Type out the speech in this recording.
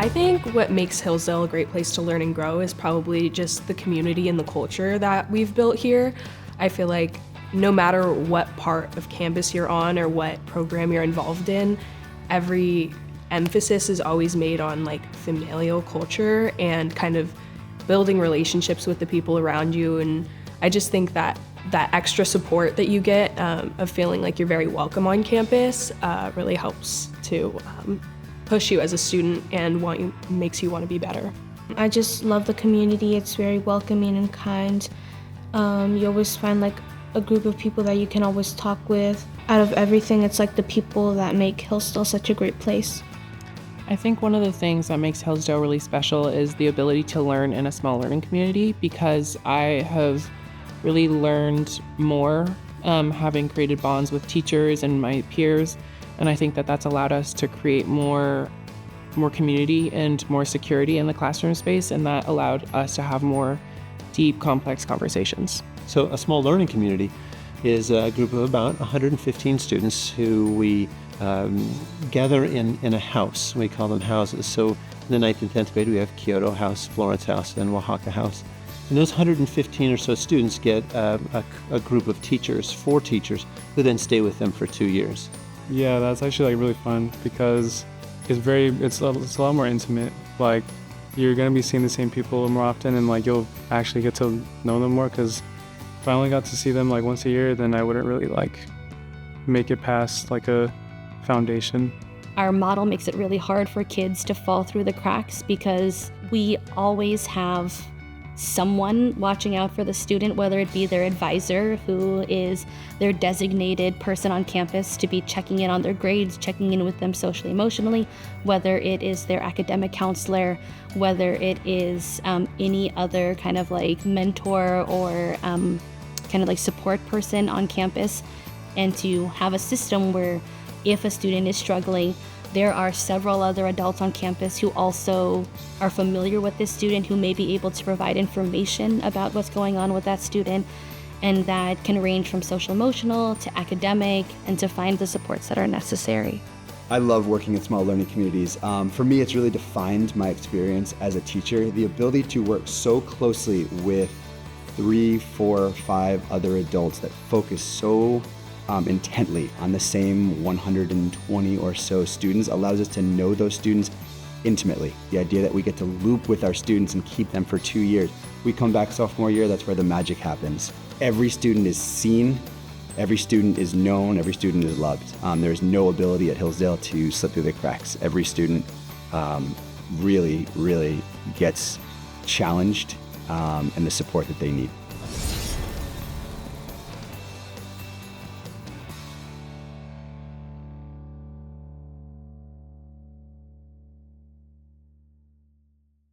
I think what makes Hillsdale a great place to learn and grow is probably just the community and the culture that we've built here. I feel like no matter what part of campus you're on or what program you're involved in, every emphasis is always made on like familial culture and kind of building relationships with the people around you. And I just think that that extra support that you get of feeling like you're very welcome on campus really helps to push you as a student and makes you want to be better. I just love the community. It's very welcoming and kind. You always find like a group of people that you can always talk with. Out of everything, it's like the people that make Hillsdale such a great place. I think one of the things that makes Hillsdale really special is the ability to learn in a small learning community, because I have really learned more having created bonds with teachers and my peers. And I think that that's allowed us to create more community and more security in the classroom space, and that allowed us to have more deep, complex conversations. So a small learning community is a group of about 115 students who we gather in a house. We call them houses. So in the 9th and 10th grade, we have Kyoto House, Florence House, and Oaxaca House. And those 115 or so students get a group of teachers, 4 teachers, who then stay with them for 2 years. Yeah, that's actually like really fun because it's a lot more intimate. Like, you're gonna be seeing the same people more often, and like you'll actually get to know them more. Because if I only got to see them like once a year, then I wouldn't really like make it past like a foundation. Our model makes it really hard for kids to fall through the cracks because we always have someone watching out for the student, whether it be their advisor, who is their designated person on campus to be checking in on their grades, checking in with them socially, emotionally, whether it is their academic counselor, whether it is any other kind of like mentor or kind of like support person on campus, and to have a system where if a student is struggling, there are several other adults on campus who also are familiar with this student, who may be able to provide information about what's going on with that student, and that can range from social emotional to academic, and to find the supports that are necessary. I love working in small learning communities. For me, it's really defined my experience as a teacher. The ability to work so closely with 3, 4, 5 other adults that focus so intently on the same 120 or so students allows us to know those students intimately. The idea that we get to loop with our students and keep them for 2 years. We come back sophomore year, that's where the magic happens. Every student is seen, every student is known, every student is loved. There's no ability at Hillsdale to slip through the cracks. Every student really, really gets challenged and the support that they need.